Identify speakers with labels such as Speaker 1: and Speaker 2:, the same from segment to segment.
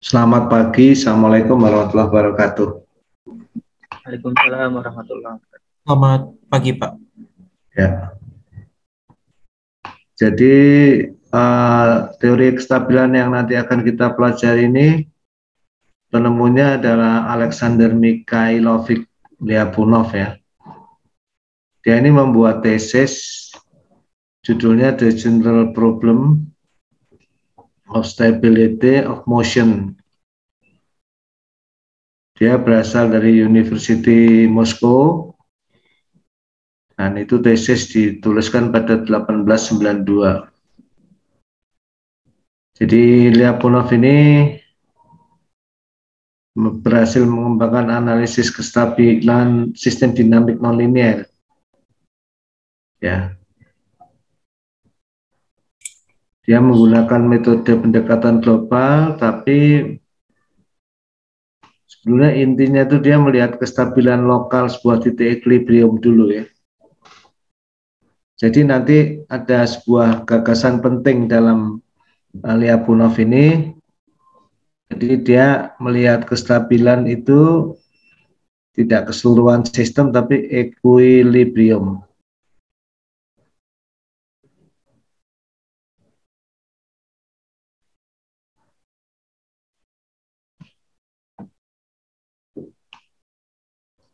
Speaker 1: Selamat pagi, Assalamualaikum warahmatullahi wabarakatuh.
Speaker 2: Waalaikumsalam warahmatullahi wabarakatuh.
Speaker 3: Selamat pagi, Pak.
Speaker 1: Ya, jadi teori kestabilan yang nanti akan kita pelajari ini penemunya adalah Alexander Mikhailovich Lyapunov ya. Dia ini membuat tesis judulnya The General Problem of Stability of Motion. Dia berasal dari University Moskow dan itu tesis dituliskan pada 1892. Jadi Lyapunov ini berhasil mengembangkan analisis kestabilan sistem dinamik nonlinear. Ya. Dia menggunakan metode pendekatan global, tapi sebenarnya intinya itu dia melihat kestabilan lokal sebuah titik equilibrium dulu ya. Jadi nanti ada sebuah gagasan penting dalam Lyapunov ini. Jadi dia melihat kestabilan itu tidak keseluruhan sistem tapi equilibrium.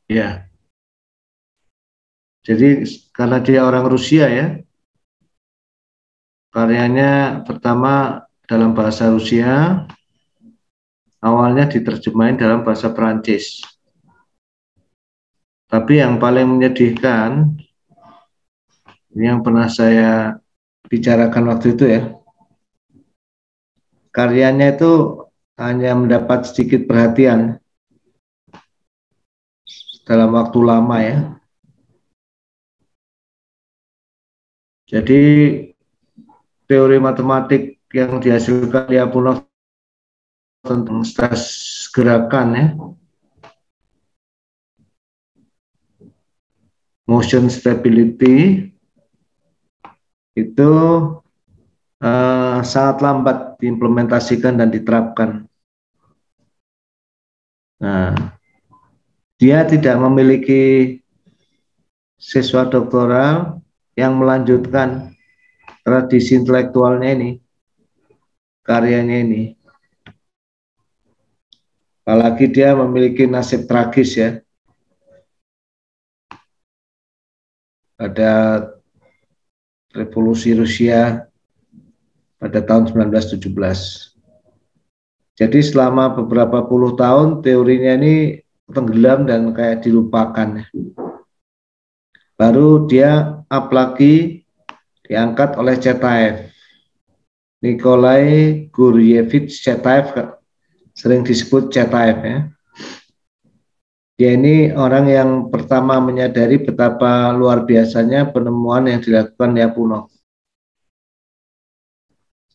Speaker 1: Ya. Jadi karena dia orang Rusia ya, karyanya pertama dalam bahasa Rusia, awalnya diterjemahin dalam bahasa Perancis. Tapi yang paling menyedihkan, ini yang pernah saya bicarakan waktu itu ya, karyanya itu hanya mendapat sedikit perhatian dalam waktu lama ya. Jadi teori matematik yang dihasilkan Lyapunov tentang stres gerakan ya, motion stability, itu sangat lambat diimplementasikan dan diterapkan. Nah, dia tidak memiliki siswa doktoral yang melanjutkan tradisi intelektualnya ini, karyanya ini. Apalagi dia memiliki nasib tragis ya. Pada revolusi Rusia pada tahun 1917. Jadi selama beberapa puluh tahun teorinya ini tenggelam dan kayak dilupakan. Baru dia up lagi, diangkat oleh Chetaev. Nikolai Guryevich Chetaev, sering disebut Chetaev ya. Dia ini orang yang pertama menyadari betapa luar biasanya penemuan yang dilakukan Lyapunov.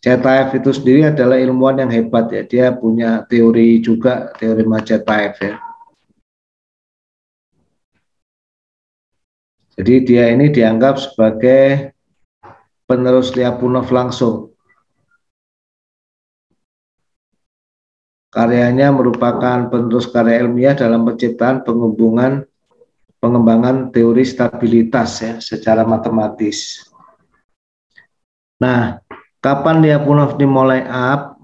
Speaker 1: Chetaev itu sendiri adalah ilmuwan yang hebat ya. Dia punya teori juga, teorema Chetaev ya. Jadi dia ini dianggap sebagai penerus Lyapunov langsung. Karyanya merupakan penerus karya ilmiah dalam penciptaan pengembangan teori stabilitas ya, secara matematis. Nah, kapan Lyapunov dimulai up?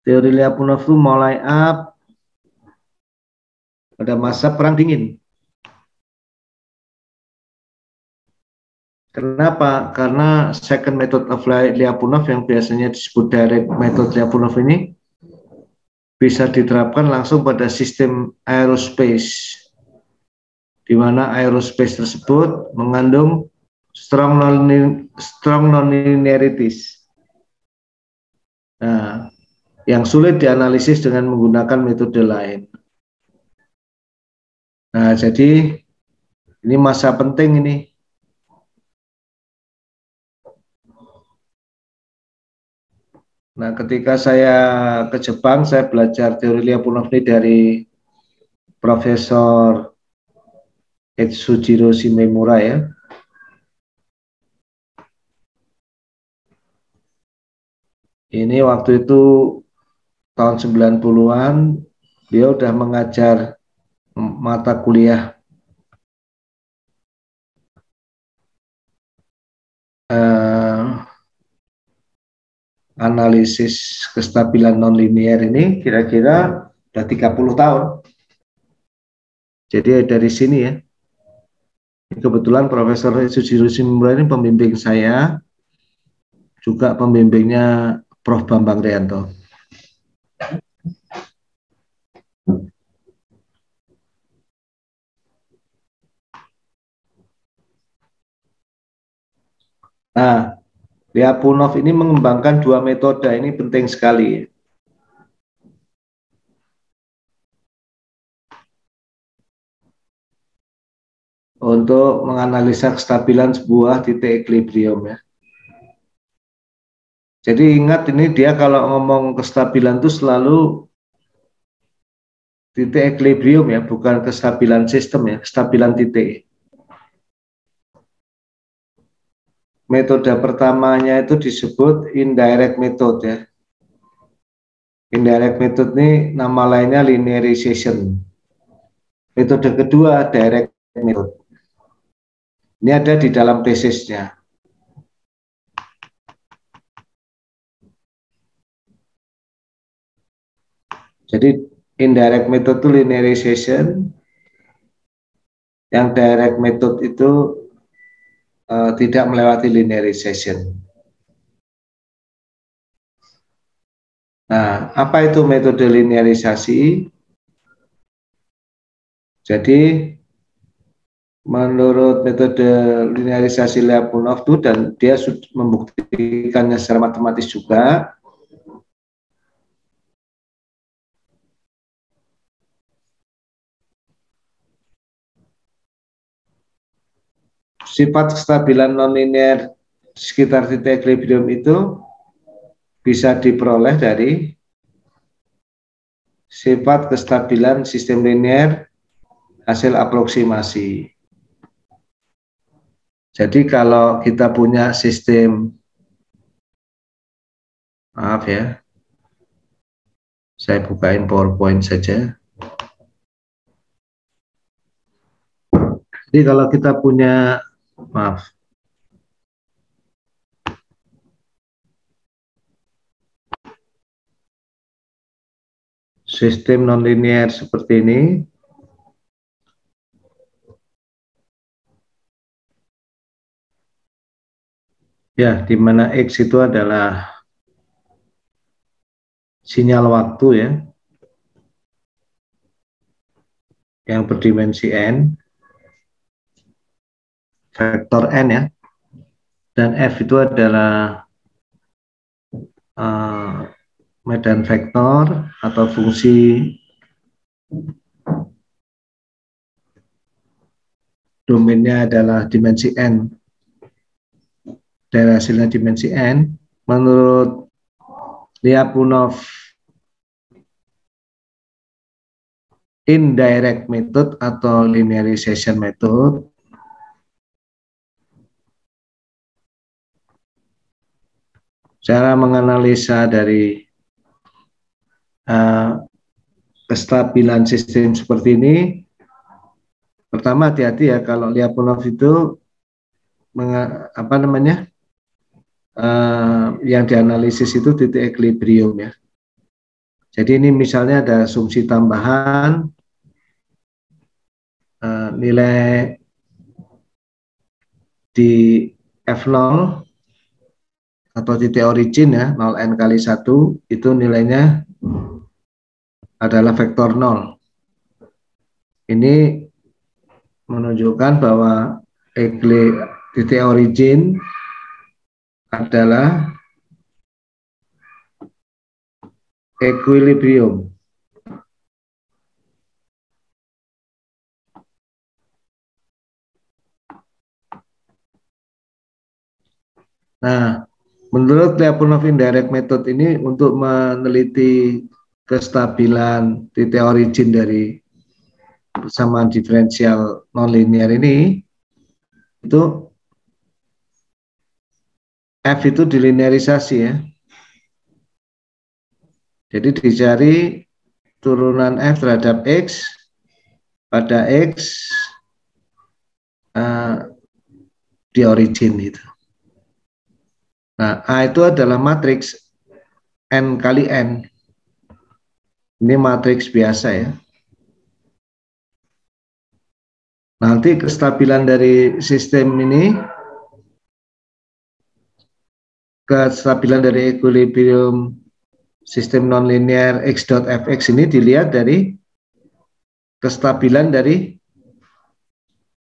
Speaker 1: Teori Lyapunov itu mulai up pada masa Perang Dingin. Kenapa? Karena second method of Lyapunov yang biasanya disebut direct method Lyapunov ini bisa diterapkan langsung pada sistem aerospace, di mana aerospace tersebut mengandung strong nonlinearities. Nah, yang sulit dianalisis dengan menggunakan metode lain. Nah, jadi ini masa penting ini. Nah, ketika saya ke Jepang, saya belajar teori Lyapunov ini dari Profesor Etsujiro Shimemura ya. Ini waktu itu tahun 90-an, dia udah mengajar mata kuliah analisis kestabilan nonlinier ini kira-kira udah 30 tahun. Jadi dari sini ya. Kebetulan Profesor Sujiro Shimura ini pembimbing saya, juga pembimbingnya Prof. Bambang Rianto. Nah, Lyapunov ini mengembangkan dua metode, ini penting sekali. Untuk menganalisa kestabilan sebuah titik equilibrium ya. Jadi ingat ini dia kalau ngomong kestabilan itu selalu titik equilibrium ya, bukan kestabilan sistem ya, kestabilan titik. Metode pertamanya itu disebut indirect method ya. Indirect method ini nama lainnya linearization. Metode kedua direct method. Ini ada di dalam tesisnya. Jadi indirect method itu linearization, yang direct method itu tidak melewati linearization. Nah, apa itu metode linearisasi? Jadi menurut metode linearisasi Lyapunov itu, dan dia sudah membuktikannya secara matematis juga, sifat kestabilan nonlinear sekitar titik equilibrium itu bisa diperoleh dari sifat kestabilan sistem linear hasil aproksimasi. Jadi kalau kita punya sistem, maaf ya, saya bukain PowerPoint saja. Jadi kalau kita punya, maaf, sistem nonlinear seperti ini, ya, di mana X itu adalah sinyal waktu ya, yang berdimensi N, vektor N ya, dan F itu adalah medan vektor atau fungsi domainnya adalah dimensi N, dari hasilnya dimensi N. Menurut Lyapunov indirect method atau linearization method cara menganalisa dari kestabilan sistem seperti ini. Pertama, hati-hati ya kalau Lyapunov itu yang dianalisis itu titik equilibrium ya. Jadi ini misalnya ada asumsi tambahan nilai di F0 atau titik origin ya, 0n kali 1 itu nilainya adalah vektor 0. Ini menunjukkan bahwa titik origin adalah equilibrium. Nah, menurut Lyapunov indirect method ini untuk meneliti kestabilan titik origin dari persamaan diferensial nonlinear ini, itu F itu dilinearisasi ya. Jadi dicari turunan F terhadap X pada X di origin itu. Nah, A itu adalah matriks N kali N. Ini matriks biasa ya. Nanti kestabilan dari sistem ini, kestabilan dari equilibrium sistem nonlinear X dot Fx ini dilihat dari kestabilan dari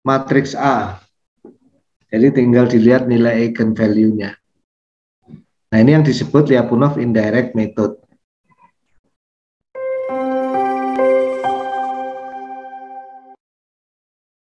Speaker 1: matriks A. Jadi tinggal dilihat nilai eigenvalue-nya. Nah, ini yang disebut Lyapunov indirect method.